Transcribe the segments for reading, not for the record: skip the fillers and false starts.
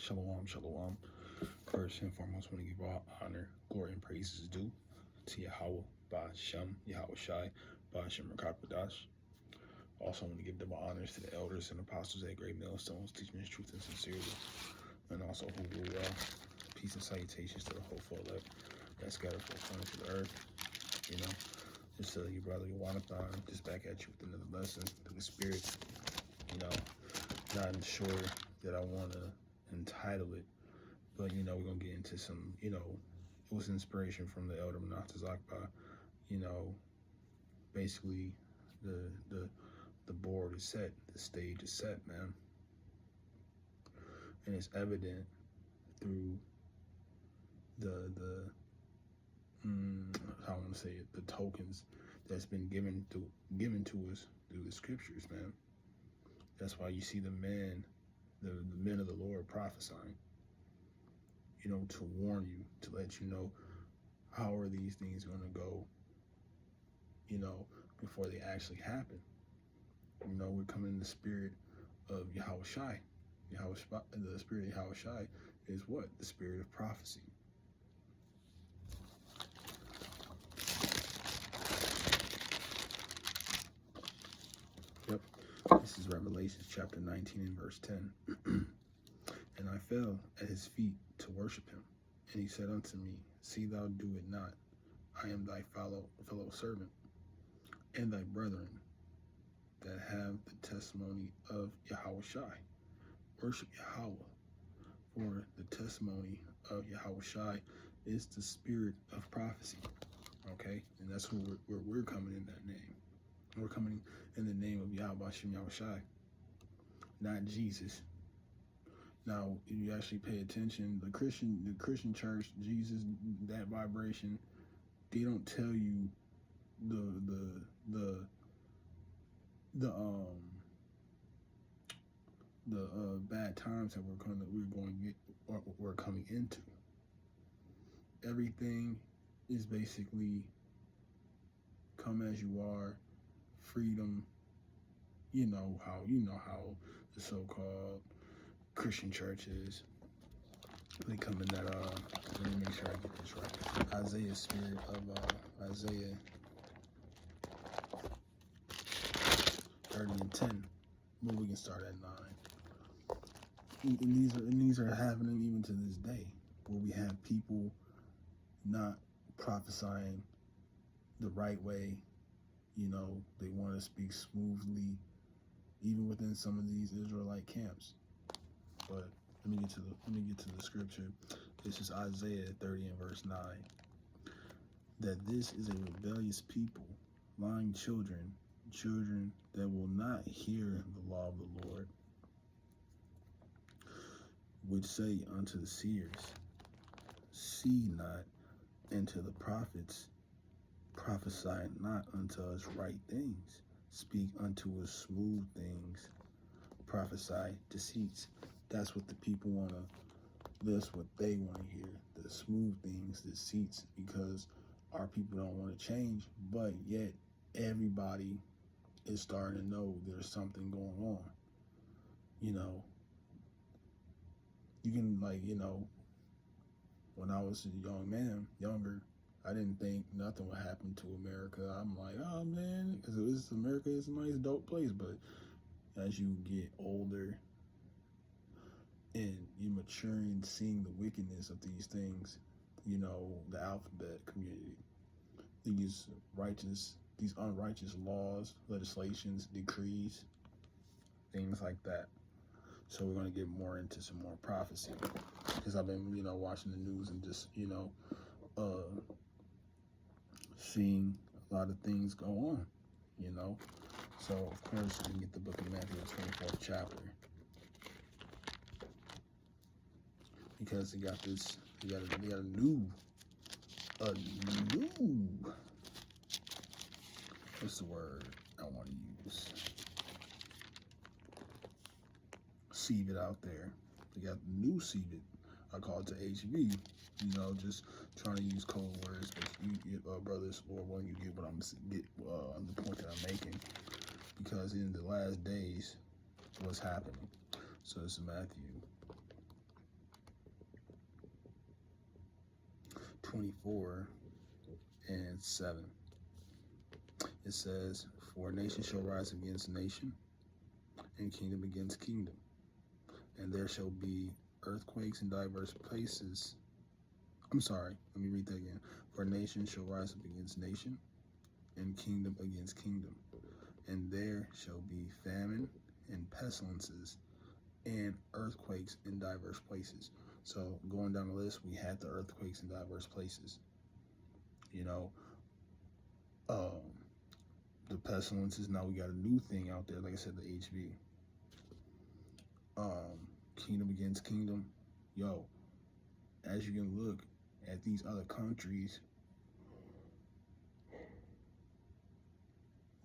Shalom, shalom. First and foremost, I want to give all honor, glory, and praises due to Yahweh, Ba'Shem, Yahweh Shai, Ba'Shem Rakakadash. Also, I want to give double honors to the elders and apostles at Great Millstones, teaching his truth and sincerity. And also, who will peace and salutations to the hopeful elect that scattered for the of the earth. You know, just your brother Yawanathan, just back at you with another lesson through the spirit. You know, not sure that I want to entitle it, but we're gonna get into some. It was inspiration from the elder Menachzakba. Basically, the board is set, the stage is set, man, and it's evident through the how I want to say it, the tokens that's been given to us through the scriptures, man. That's why you see the men of the Lord prophesying, to warn you, to let you know how are these things going to go, before they actually happen. We're coming in the spirit of Yahweh Shai. The spirit of Yahweh Shai is what? The spirit of prophecy. Yep. This is Revelation chapter 19 and verse 10. And I fell at his feet to worship him. And he said unto me, See thou do it not. I am thy fellow servant, and thy brethren that have the testimony of Yahweh Shai. Worship Yahweh, for the testimony of Yahweh Shai is the spirit of prophecy. Okay? And that's where we're coming in that name. We're coming in the name of Yahweh Shem Yahweh Shai, not Jesus. Now, if you actually pay attention, the Christian church, Jesus, that vibration, they don't tell you the bad times that we're coming into. Everything is basically come as you are, freedom. You know how the so-called Christian churches, they come in that let me make sure I get this right. Isaiah spirit of Isaiah 30 and 10. But we can start at 9. And these are happening even to this day, where we have people not prophesying the right way. They want to speak smoothly, even within some of these Israelite camps. But let me get to the scripture. This is Isaiah 30 and verse 9. That this is a rebellious people, lying children that will not hear the law of the Lord, which say unto the seers, See not, and to the prophets, prophesy not unto us right things, speak unto us smooth things, prophesy deceits. That's what the people that's what they want to hear, the smooth things, deceits, because our people don't want to change, but yet everybody is starting to know there's something going on. You can, when I was younger, I didn't think nothing would happen to America. I'm like, oh man, because America is a nice, dope place. But as you get older and you maturing, seeing the wickedness of these things, the alphabet community, these unrighteous laws, legislations, decrees, things like that. So we're going to get more into some more prophecy, because I've been, watching the news and just, seeing a lot of things go on, So, of course, we can get the book of Matthew, the 24th chapter. Because they got a new, what's the word I want to use? Seed it out there. They got new seeded. I call it the HV. Just trying to use code words, but you brothers, or when you get what I'm the point that I'm making, because in the last days, what's happening? So this is Matthew 24 and 7. It says, "For nation shall rise against nation, and kingdom against kingdom. And there shall be earthquakes in diverse places." I'm sorry, let me read that again. "For nation shall rise up against nation, and kingdom against kingdom. And there shall be famine and pestilences and earthquakes in diverse places." So going down the list, we had the earthquakes in diverse places. You know, the pestilences. Now we got a new thing out there. Like I said, the HB. Kingdom against kingdom. Yo, as you can look at these other countries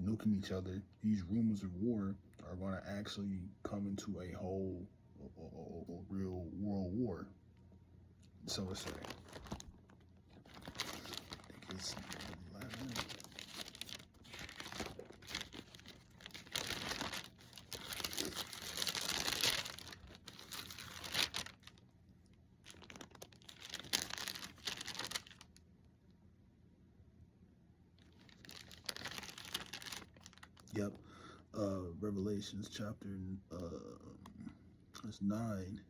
nuking each other, these rumors of war are going to actually come into a whole real world war. So it's like, I think it's 11. Yep. Revelations chapter 9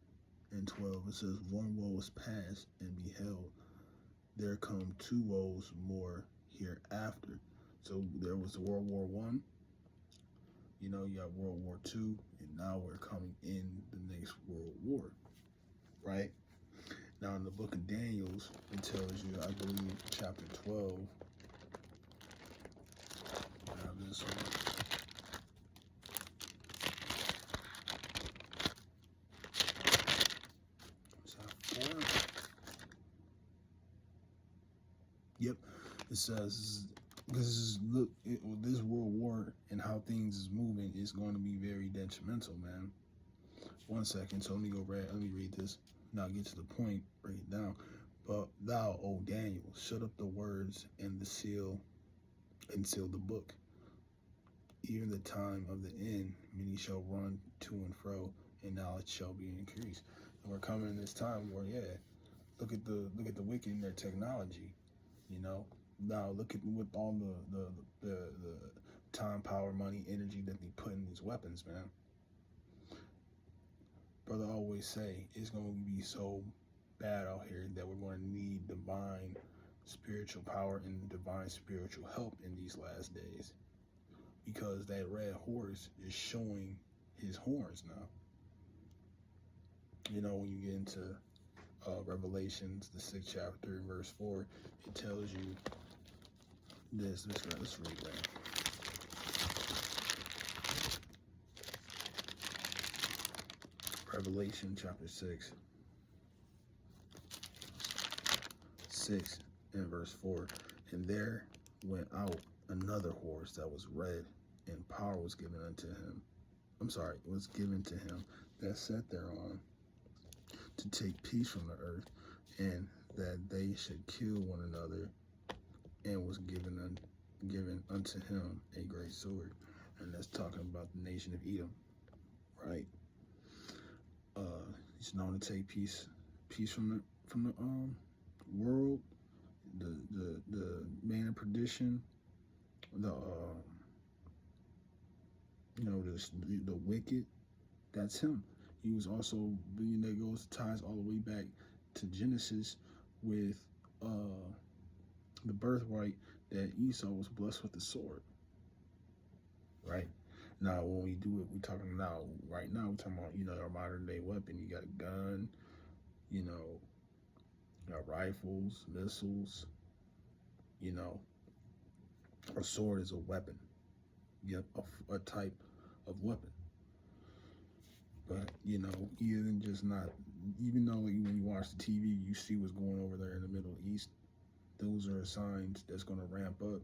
and 12. It says, "One woe is past, and beheld, there come two woes more hereafter." So there was World War One. You know, you got World War II, and now we're coming in the next World War, right? Now in the book of Daniels, it tells you, I believe, chapter 12. I have this one. Yep, it says, because look, this world war and how things is moving is going to be very detrimental, man. 1 second, so let me read this. Now get to the point, break it down. "But thou, O Daniel, shut up the words and seal the book. Even the time of the end, many shall run to and fro, and knowledge shall be increased." And we're coming in this time where, yeah, look at the wicked in their technology. You know, now look at with all the time, power, money, energy that they put in these weapons, man. Brother always say it's going to be so bad out here that we're going to need divine spiritual power and divine spiritual help in these last days, because that red horse is showing his horns now. You know, when you get into Revelations, the 6th chapter, verse 4, it tells you this. Let's read that. Revelation chapter 6 and verse 4. "And there went out another horse that was red, and power was given unto him." It was given to him that sat thereon, to take peace from the earth, and that they should kill one another, and was given unto him a great sword. And that's talking about the nation of Edom, right? He's known to take peace from the world, the man of perdition, the the wicked. That's him. He was also being that goes ties all the way back to Genesis with the birthright that Esau was blessed with the sword. Right? Now when we do it, we're talking right now we're talking about, our modern day weapon. You got a gun, you got rifles, missiles, a sword is a weapon. Yep, a type of weapon. But, even though when you watch the TV, you see what's going over there in the Middle East, those are signs that's going to ramp up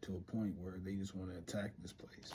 to a point where they just want to attack this place.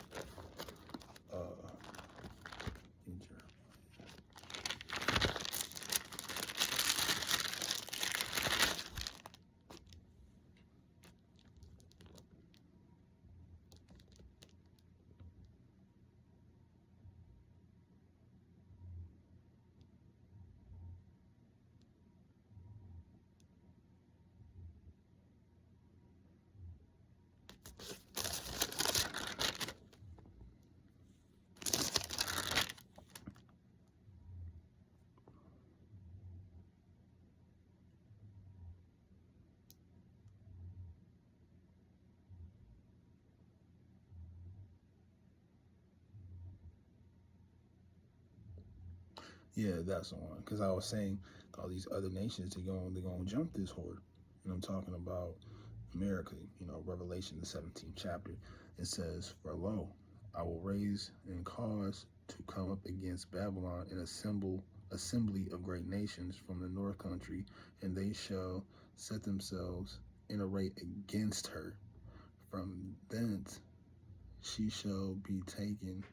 Yeah, that's the one. Because I was saying all these other nations, they're going to jump this horde. And I'm talking about America. Revelation, the 17th chapter. It says, "For lo, I will raise and cause to come up against Babylon an assembly of great nations from the north country, and they shall set themselves in array against her. From thence she shall be taken.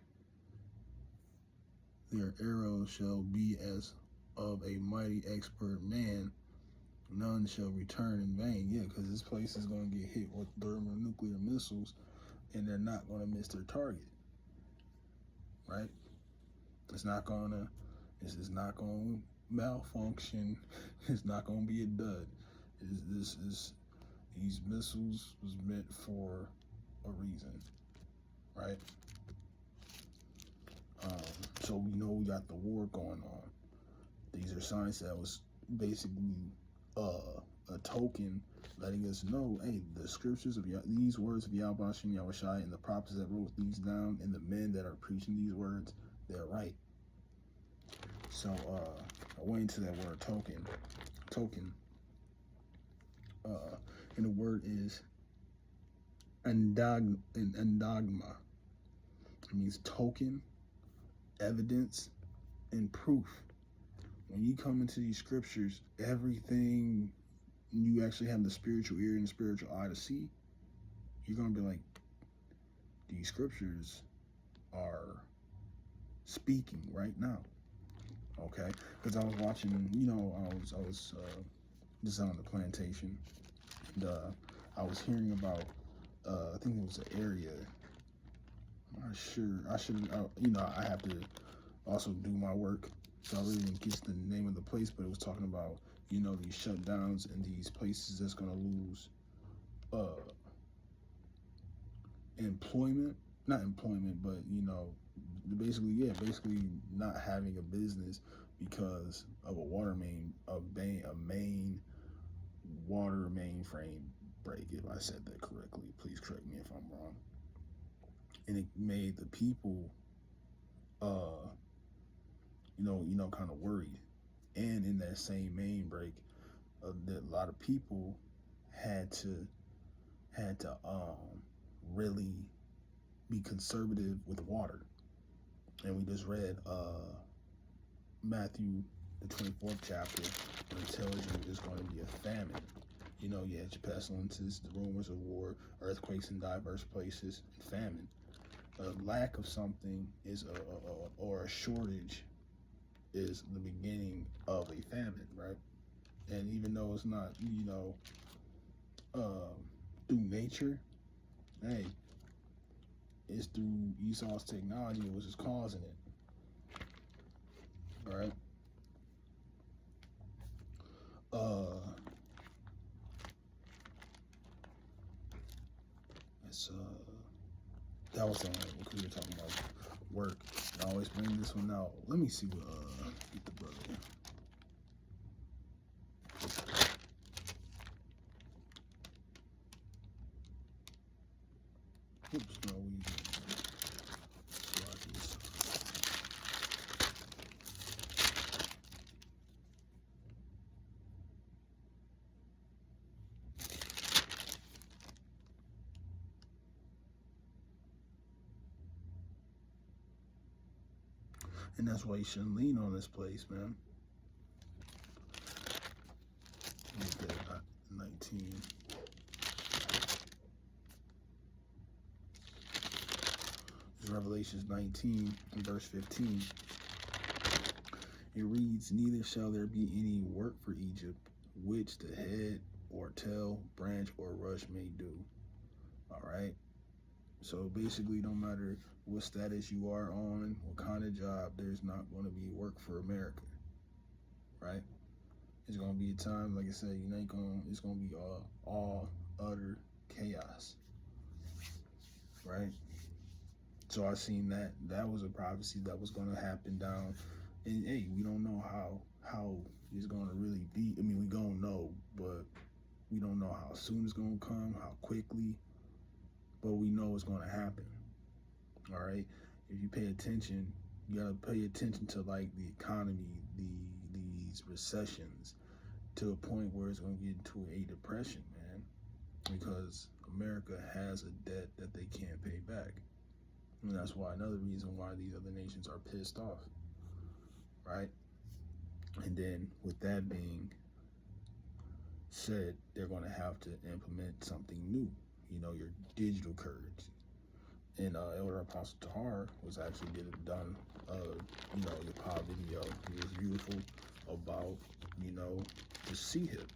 Their arrows shall be as of a mighty expert man. None shall return in vain." Yeah, because this place is going to get hit with thermonuclear missiles, and they're not going to miss their target, right? It's not going to, this is not going to malfunction. It's not going to be a dud. These missiles was meant for a reason, right? So we know we got the war going on. These are signs that was basically a token letting us know, hey, the scriptures of these words of Yahweh Shem Yahushai and the prophets that wrote these down and the men that are preaching these words, they're right. So I went into that word token. And the word is endogma. It means token, evidence, and proof. When you come into these scriptures, everything you actually have the spiritual ear and the spiritual eye to see, you're going to be like, these scriptures are speaking right now. Okay? Because I was watching, I was just on the plantation, and I was hearing about, I think it was an area. I'm not sure. I have to also do my work. So I really didn't get the name of the place, but it was talking about, these shutdowns and these places that's going to lose employment. Not employment, but, basically not having a business because of a water main, a main water mainframe break. If I said that correctly, please correct me if I'm wrong. And it made the people, kind of worried. And in that same main break, that a lot of people had to really be conservative with water. And we just read Matthew the 24th chapter, and it tells you there's going to be a famine. You had your pestilences, the rumors of war, earthquakes in diverse places, and famine. A lack of something or a shortage is the beginning of a famine, right? And even though it's not, through nature, hey, it's through Esau's technology which is causing it. All right. It's that was because we were talking about work. I always bring this one out. Let me see what get the brother. Oops, no, we and that's why you shouldn't lean on this place, man. Look at 19. This is Revelations 19 and verse 15. It reads, "Neither shall there be any work for Egypt, which the head or tail, branch or rush may do." All right. So basically, no matter what status you are on, what kind of job, there's not going to be work for America, right? It's going to be a time, like I said, it's going to be all utter chaos, right? So I seen that was a prophecy that was going to happen down, and hey, we don't know how it's going to really be. I mean, we going to know, but we don't know how soon it's going to come, how quickly, but we know it's going to happen. All right. If you pay attention, You gotta pay attention to like the economy, these recessions, to a point where it's gonna get into a depression, man. Because America has a debt that they can't pay back. And that's why another reason why these other nations are pissed off. Right? And then with that being said, they're gonna have to implement something new, your digital currency. And Elder Apostle Tahar was actually done your pop video. It was beautiful about, the Sihib,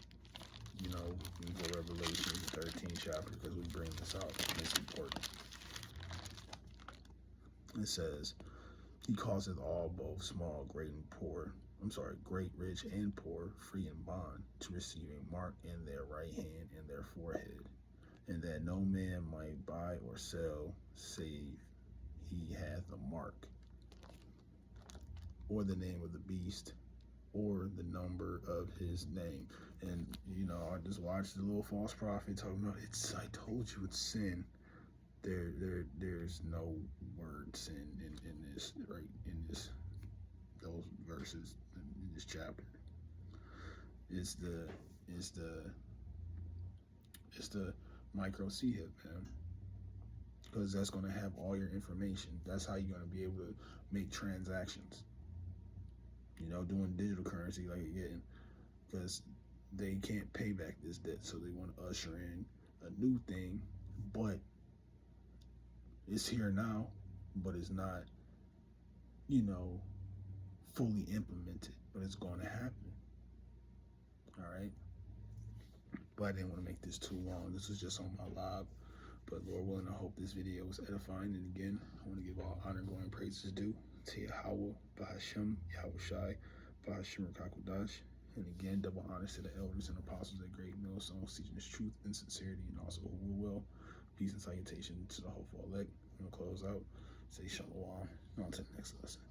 in Revelation, the 13th chapter, because we bring this out, and it's important. It says, he causeth all, both small, great, and poor, great, rich, and poor, free and bond, to receive a mark in their right hand and their forehead, and that no man might buy or sell, save he hath a mark, or the name of the beast, or the number of his name. And, I just watched the little false prophet talking about, I told you it's sin. There's no word sin in this, right, in those verses, in this chapter. It's the micro Sihib, man. Because that's going to have all your information. That's how you're going to be able to make transactions. Doing digital currency like you're getting. Because they can't pay back this debt. So they want to usher in a new thing. But it's here now. But it's not, fully implemented. But it's going to happen. All right? But I didn't want to make this too long. This was just on my live. But Lord willing, I hope this video was edifying. And again, I want to give all honor, glory, and praises due to Yahweh, Bahashem, Yahushai, Bahashem, Rakakudash. And again, double honors to the elders and apostles at Great Millstones, teaching this truth and sincerity, and also who will. Peace and salutation to the hopeful elect. I'm going to close out. Say shalom. On to the next lesson.